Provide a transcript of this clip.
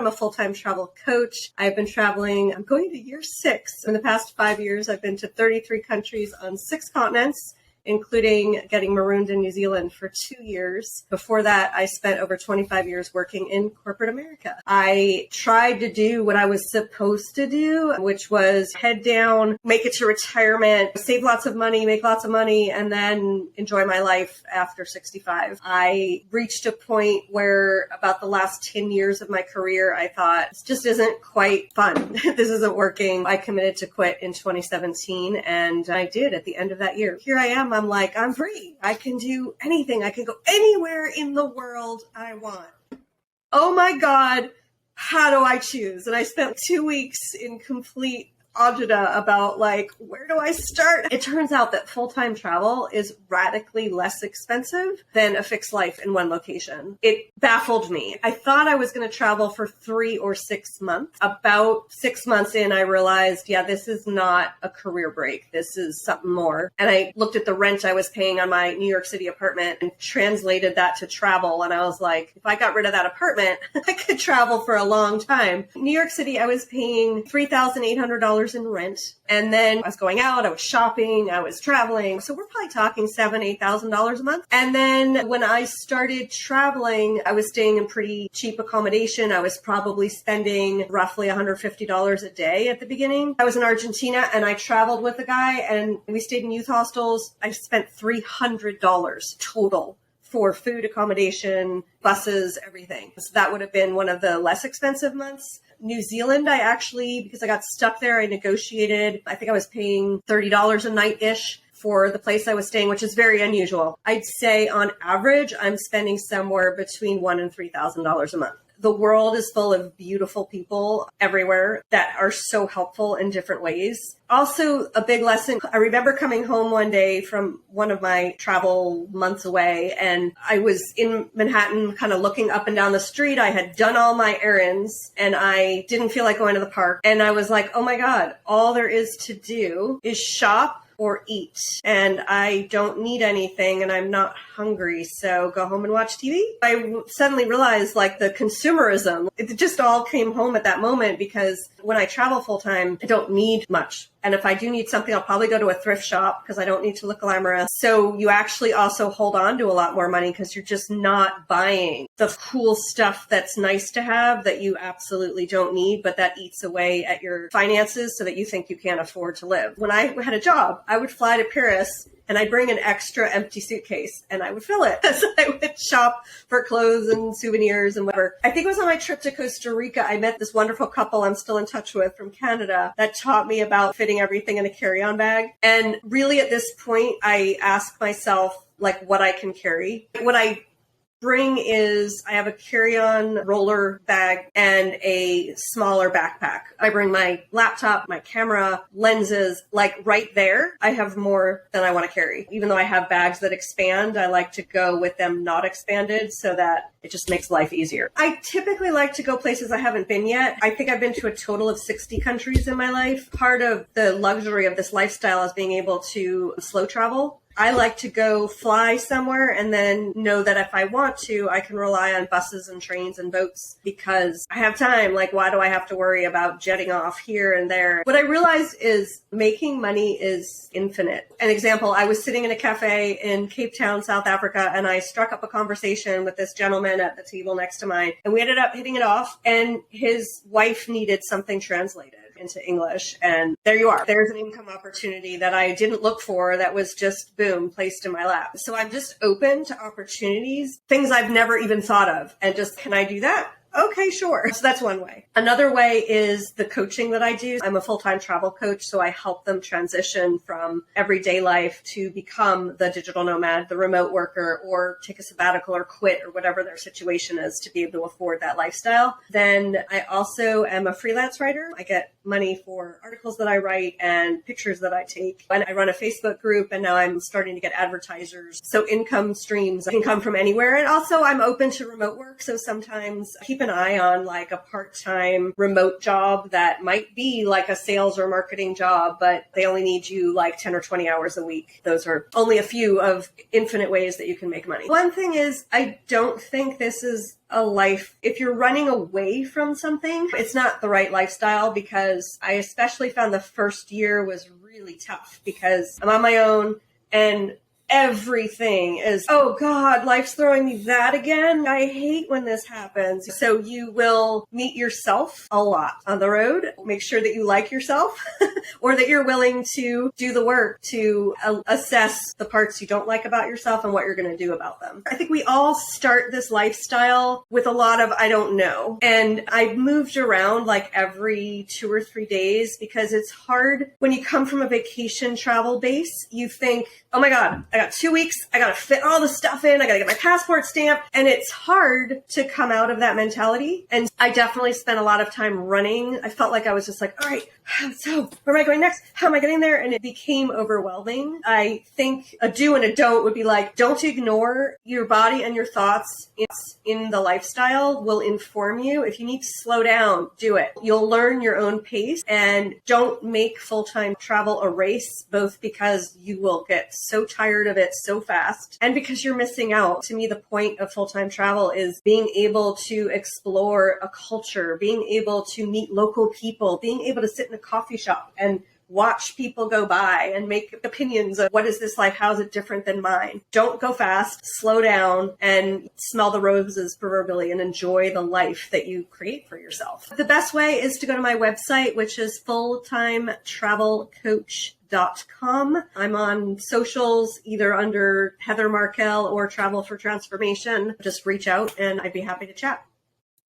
I'm a full-time travel coach. I've been traveling, I'm going to year 6. In the past 5 years, I've been to 33 countries on 6 continents, including getting marooned in New Zealand for 2 years. Before that, I spent over 25 years working in corporate America. I tried to do what I was supposed to do, which was head down, make it to retirement, save lots of money, make lots of money, and then enjoy my life after 65. I reached a point where about the last 10 years of my career, I thought, this just isn't quite fun. This isn't working. I committed to quit in 2017, and I did at the end of that year. Here I am. I'm like, I'm free. I can do anything. I can go anywhere in the world I want. Oh my God, how do I choose? And I spent 2 weeks in complete AGITA about like, where do I start? It turns out that full-time travel is radically less expensive than a fixed life in one location. It baffled me. I thought I was going to travel for 3 or 6 months. About 6 months in, I realized, yeah, this is not a career break. This is something more. And I looked at the rent I was paying on my New York City apartment and translated that to travel. And I was like, if I got rid of that apartment, I could travel for a long time. New York City, I was paying $3,800 in rent. And then I was going out, I was shopping, I was traveling. So we're probably talking $7,000, $8,000 a month. And then when I started traveling, I was staying in pretty cheap accommodation. I was probably spending roughly $150 a day at the beginning. I was in Argentina and I traveled with a guy and we stayed in youth hostels. I spent $300 total for food, accommodation, buses, everything. So that would have been one of the less expensive months. New Zealand, I actually, because I got stuck there, I negotiated, I think I was paying $30 a night-ish for the place I was staying, which is very unusual. I'd say on average, I'm spending somewhere between $1,000 and $3,000 a month. The world is full of beautiful people everywhere that are so helpful in different ways. Also, a big lesson, I remember coming home one day from one of my travel months away, and I was in Manhattan kind of looking up and down the street. I had done all my errands, and I didn't feel like going to the park. And I was like, oh my God, all there is to do is shop or eat. And I don't need anything and I'm not hungry. So go home and watch TV. I suddenly realized like the consumerism, it just all came home at that moment because when I travel full time, I don't need much. And if I do need something, I'll probably go to a thrift shop because I don't need to look glamorous. So you actually also hold on to a lot more money because you're just not buying the cool stuff that's nice to have that you absolutely don't need, but that eats away at your finances so that you think you can't afford to live. When I had a job, I would fly to Paris and I'd bring an extra empty suitcase and I would fill it as I would shop for clothes and souvenirs and whatever. I think it was on my trip to Costa Rica. I met this wonderful couple I'm still in touch with from Canada that taught me about fitting everything in a carry-on bag. And really at this point, I ask myself like what I can carry. What I bring is I have a carry-on roller bag and a smaller backpack. I bring my laptop, my camera, lenses, like right there. I have more than I want to carry. Even though I have bags that expand, I like to go with them not expanded so that it just makes life easier. I typically like to go places I haven't been yet. I think I've been to a total of 60 countries in my life. Part of the luxury of this lifestyle is being able to slow travel. I like to go fly somewhere and then know that if I want to, I can rely on buses and trains and boats because I have time. Like, why do I have to worry about jetting off here and there? What I realized is making money is infinite. An example, I was sitting in a cafe in Cape Town, South Africa, and I struck up a conversation with this gentleman at the table next to mine. And we ended up hitting it off, and his wife needed something translated into English. And there you are. There's an income opportunity that I didn't look for that was just, boom, placed in my lap. So I'm just open to opportunities, things I've never even thought of. And just, can I do that? Okay, sure. So that's one way. Another way is the coaching that I do. I'm a full-time travel coach, so I help them transition from everyday life to become the digital nomad, the remote worker, or take a sabbatical or quit or whatever their situation is to be able to afford that lifestyle. Then I also am a freelance writer. I get money for articles that I write and pictures that I take. And I run a Facebook group, and now I'm starting to get advertisers. So income streams can come from anywhere. And also I'm open to remote work. So sometimes people keep an eye on like a part-time remote job that might be like a sales or marketing job, but they only need you like 10 or 20 hours a week. Those are only a few of infinite ways that you can make money. One thing is, I don't think this is a life. If you're running away from something, it's not the right lifestyle, because I especially found the first year was really tough because I'm on my own and everything is, oh God, life's throwing me that again. I hate when this happens. So you will meet yourself a lot on the road. Make sure that you like yourself or that you're willing to do the work to assess the parts you don't like about yourself and what you're going to do about them. I think we all start this lifestyle with a lot of, I don't know. And I've moved around like every 2 or 3 days because it's hard when you come from a vacation travel base. You think, oh my God, I got 2 weeks. I got to fit all the stuff in. I got to get my passport stamped. And it's hard to come out of that mentality. And I definitely spent a lot of time running. I felt like I was just like, all right, so where am I going next? How am I getting there? And it became overwhelming. I think a do and a don't would be like, don't ignore your body and your thoughts in the lifestyle will inform you. If you need to slow down, do it. You'll learn your own pace, and don't make full-time travel a race, both because you will get so tired of it so fast and because you're missing out. To me, the point of full-time travel is being able to explore a culture, being able to meet local people, being able to sit in a coffee shop and watch people go by and make opinions of what is this life? How is it different than mine? Don't go fast, slow down, and smell the roses proverbially and enjoy the life that you create for yourself. The best way is to go to my website, which is fulltimetravelcoach.com. I'm on socials, either under Heather Markel or Travel for Transformation. Just reach out and I'd be happy to chat.